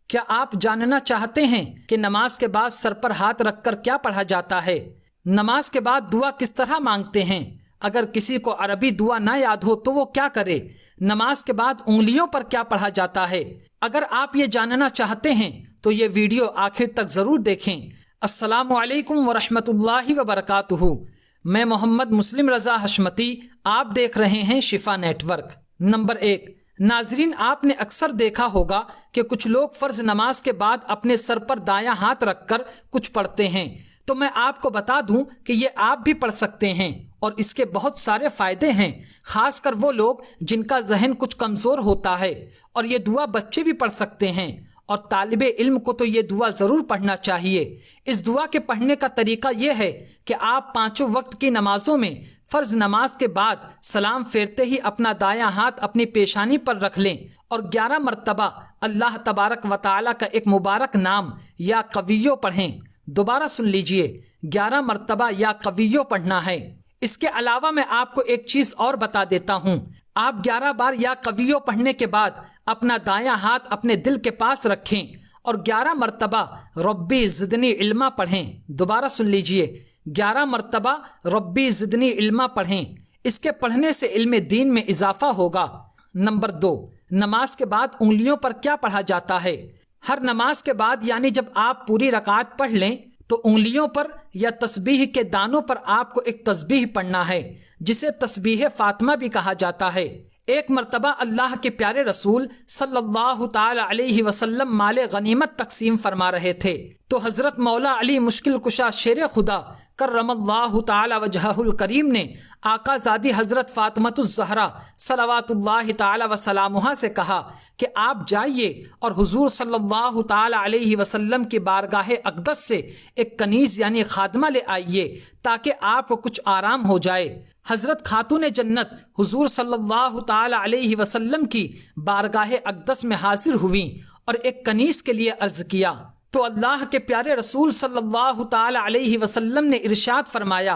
کیا آپ جاننا چاہتے ہیں کہ نماز کے بعد سر پر ہاتھ رکھ کر کیا پڑھا جاتا ہے؟ نماز کے بعد دعا کس طرح مانگتے ہیں؟ اگر کسی کو عربی دعا نہ یاد ہو تو وہ کیا کرے؟ نماز کے بعد انگلیوں پر کیا پڑھا جاتا ہے؟ اگر آپ یہ جاننا چاہتے ہیں تو یہ ویڈیو آخر تک ضرور دیکھیں۔ السلام علیکم ورحمۃ اللہ وبرکاتہ۔ میں محمد مسلم رضا حشمتی، آپ دیکھ رہے ہیں شفا نیٹ ورک۔ نمبر 1، ناظرین، آپ نے اکثر دیکھا ہوگا کہ کچھ لوگ فرض نماز کے بعد اپنے سر پر دایاں ہاتھ رکھ کر کچھ پڑھتے ہیں، تو میں آپ کو بتا دوں کہ یہ آپ بھی پڑھ سکتے ہیں اور اس کے بہت سارے فائدے ہیں، خاص کر وہ لوگ جن کا ذہن کچھ کمزور ہوتا ہے۔ اور یہ دعا بچے بھی پڑھ سکتے ہیں، اور طالب علم کو تو یہ دعا ضرور پڑھنا چاہیے۔ اس دعا کے پڑھنے کا طریقہ یہ ہے کہ آپ 5 وقت کی نمازوں میں فرض نماز کے بعد سلام پھیرتے ہی اپنا دایاں ہاتھ اپنی پیشانی پر رکھ لیں اور 11 مرتبہ اللہ تبارک و تعالیٰ کا ایک مبارک نام یا قویو پڑھیں۔ دوبارہ سن لیجئے، 11 مرتبہ یا قویو پڑھنا ہے۔ اس کے علاوہ میں آپ کو ایک چیز اور بتا دیتا ہوں، آپ 11 بار یا قویو پڑھنے کے بعد اپنا دایاں ہاتھ اپنے دل کے پاس رکھیں اور 11 مرتبہ ربی زدنی علما پڑھیں۔ دوبارہ سن لیجئے، 11 مرتبہ ربی زدنی علما پڑھیں۔ اس کے پڑھنے سے علم دین میں اضافہ ہوگا۔ نمبر 2، نماز کے بعد انگلیوں پر کیا پڑھا جاتا ہے؟ ہر نماز کے بعد یعنی جب آپ پوری رکعت پڑھ لیں تو انگلیوں پر یا تسبیح کے دانوں پر آپ کو ایک تسبیح پڑھنا ہے، جسے تسبیح فاطمہ بھی کہا جاتا ہے۔ ایک مرتبہ اللہ کے پیارے رسول صلی اللہ تعالی علیہ وسلم مال غنیمت تقسیم فرما رہے تھے تو حضرت مولا علی مشکل کشا شیر خدا کرم اللہ تعالی وجہہ الکریم نے آقا زادی حضرت فاطمۃ الزہرا صلوات اللہ تعالی وسلامہ سے کہا کہ آپ جائیے اور حضور صلی اللہ تعالی علیہ وسلم کی بارگاہ اقدس سے ایک کنیز یعنی خادمہ لے آئیے تاکہ آپ کو کچھ آرام ہو جائے۔ حضرت خاتون جنت حضور صلی اللہ تعالی علیہ وسلم کی بارگاہ اقدس میں حاضر ہوئیں اور ایک کنیز کے لیے عرض کیا تو اللہ کے پیارے رسول صلی اللہ تعالی علیہ وسلم نے ارشاد فرمایا،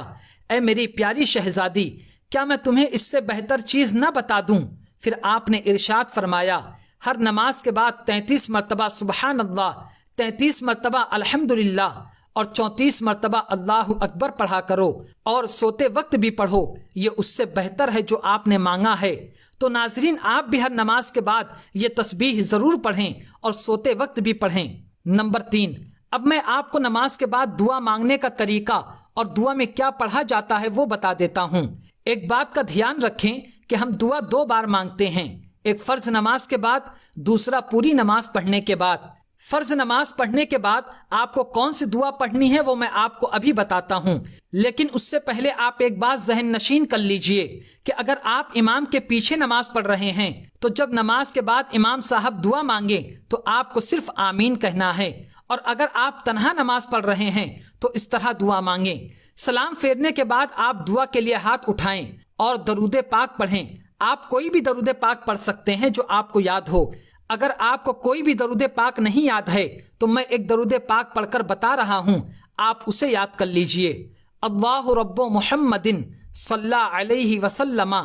اے میری پیاری شہزادی، کیا میں تمہیں اس سے بہتر چیز نہ بتا دوں؟ پھر آپ نے ارشاد فرمایا، ہر نماز کے بعد 33 مرتبہ سبحان اللہ، 33 مرتبہ الحمدللہ اور 34 مرتبہ اللہ اکبر پڑھا کرو، اور سوتے وقت بھی پڑھو، یہ اس سے بہتر ہے جو آپ نے مانگا ہے۔ تو ناظرین، آپ بھی ہر نماز کے بعد یہ تسبیح ضرور پڑھیں اور سوتے وقت بھی پڑھیں۔ نمبر 3، اب میں آپ کو نماز کے بعد دعا مانگنے کا طریقہ اور دعا میں کیا پڑھا جاتا ہے وہ بتا دیتا ہوں۔ ایک بات کا دھیان رکھیں کہ ہم دعا 2 بار مانگتے ہیں، ایک فرض نماز کے بعد، دوسرا پوری نماز پڑھنے کے بعد۔ فرض نماز پڑھنے کے بعد آپ کو کون سی دعا پڑھنی ہے وہ میں آپ کو ابھی بتاتا ہوں، لیکن اس سے پہلے آپ ایک بات ذہن نشین کر لیجئے کہ اگر آپ امام کے پیچھے نماز پڑھ رہے ہیں تو جب نماز کے بعد امام صاحب دعا مانگے تو آپ کو صرف آمین کہنا ہے، اور اگر آپ تنہا نماز پڑھ رہے ہیں تو اس طرح دعا مانگیں۔ سلام پھیرنے کے بعد آپ دعا کے لیے ہاتھ اٹھائیں اور درود پاک پڑھیں۔ آپ کوئی بھی درود پاک پڑھ سکتے ہیں جو آپ کو یاد ہو۔ اگر آپ کو کوئی بھی درود پاک نہیں یاد ہے تو میں ایک درود پاک پڑھ کر بتا رہا ہوں، آپ اسے یاد کر لیجئے۔ اللہ رب محمد صلی علیہ وسلم،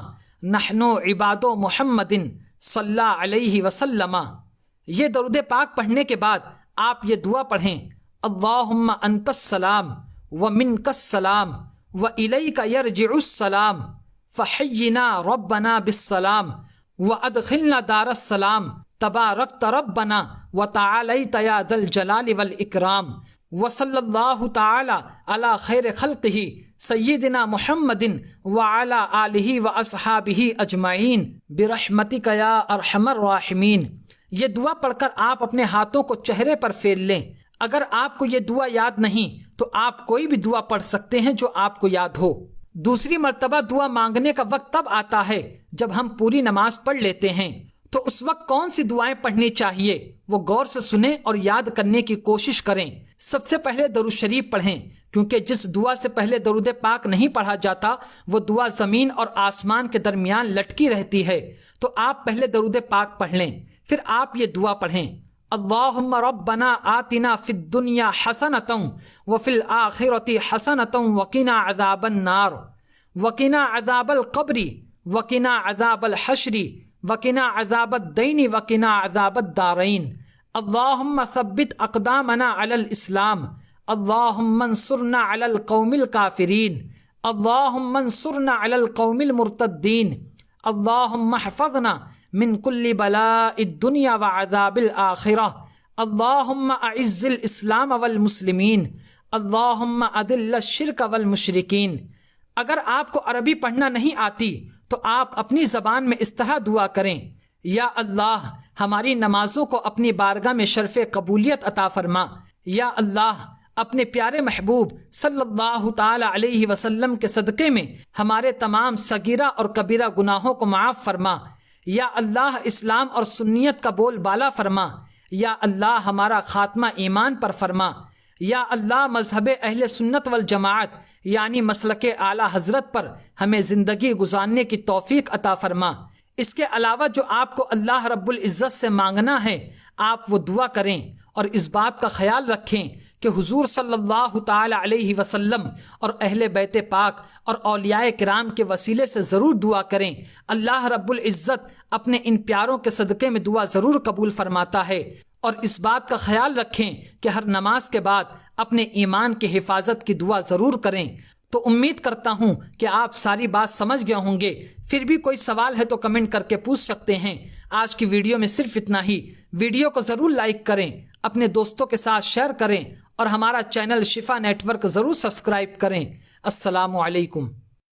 نحن عباد محمد صلی علیہ وسلم۔ یہ درود پاک پڑھنے کے بعد آپ یہ دعا پڑھیں، اللہم انت السلام ومنک السلام والیک یرجع السلام فحینا ربنا بالسلام وادخلنا دار السلام تبارکت ربنا وتعالیت یا ذا الجلال والاکرام وصلی اللہ تعالی علی خیر خلقہ سیدنا محمد وعلی آلہ واصحابہ اجمعین برحمتک یا ارحم الراحمین۔ یہ دعا پڑھ کر آپ اپنے ہاتھوں کو چہرے پر پھیر لیں۔ اگر آپ کو یہ دعا یاد نہیں تو آپ کوئی بھی دعا پڑھ سکتے ہیں جو آپ کو یاد ہو۔ دوسری مرتبہ دعا مانگنے کا وقت تب آتا ہے جب ہم پوری نماز پڑھ لیتے ہیں، تو اس وقت کون سی دعائیں پڑھنی چاہیے وہ غور سے سنیں اور یاد کرنے کی کوشش کریں۔ سب سے پہلے درود شریف پڑھیں، کیونکہ جس دعا سے پہلے درود پاک نہیں پڑھا جاتا وہ دعا زمین اور آسمان کے درمیان لٹکی رہتی ہے، تو آپ پہلے درود پاک پڑھ لیں، پھر آپ یہ دعا پڑھیں، اللہم ربنا آتنا فی الدنیا حسنۃ وفی الآخرۃ حسنۃ وقنا عذاب النار وقنا عذاب القبر وقنا عذاب الحشر وقنا عذاب الدین وقنا عذاب الدارین۔ اللہم ثبت اقدامنا علی الاسلام، اللہم انصرنا علی القوم الکافرین، اللہم انصرنا علی القوم المرتدین، اللہم احفظنا من کل بلاء الدنیا وعذاب الآخرہ، اللہم اعز الاسلام والمسلمین، اللہم اذل الشرک والمشرکین۔ اگر آپ کو عربی پڑھنا نہیں آتی تو آپ اپنی زبان میں اس طرح دعا کریں: یا اللہ ہماری نمازوں کو اپنی بارگاہ میں شرف قبولیت عطا فرما، یا اللہ اپنے پیارے محبوب صلی اللہ تعالی علیہ وسلم کے صدقے میں ہمارے تمام صغیرہ اور کبیرہ گناہوں کو معاف فرما، یا اللہ اسلام اور سنیت کا بول بالا فرما، یا اللہ ہمارا خاتمہ ایمان پر فرما، یا اللہ مذہب اہل سنت والجماعت یعنی مسلک اعلیٰ حضرت پر ہمیں زندگی گزارنے کی توفیق عطا فرما۔ اس کے علاوہ جو آپ کو اللہ رب العزت سے مانگنا ہے آپ وہ دعا کریں، اور اس بات کا خیال رکھیں کہ حضور صلی اللہ تعالی علیہ وسلم اور اہل بیت پاک اور اولیاء کرام کے وسیلے سے ضرور دعا کریں۔ اللہ رب العزت اپنے ان پیاروں کے صدقے میں دعا ضرور قبول فرماتا ہے۔ اور اس بات کا خیال رکھیں کہ ہر نماز کے بعد اپنے ایمان کی حفاظت کی دعا ضرور کریں۔ تو امید کرتا ہوں کہ آپ ساری بات سمجھ گئے ہوں گے۔ پھر بھی کوئی سوال ہے تو کمنٹ کر کے پوچھ سکتے ہیں۔ آج کی ویڈیو میں صرف اتنا ہی۔ ویڈیو کو ضرور لائک کریں، اپنے دوستوں کے ساتھ شیئر کریں، اور ہمارا چینل شفا نیٹ ورک ضرور سبسکرائب کریں۔ السلام علیکم۔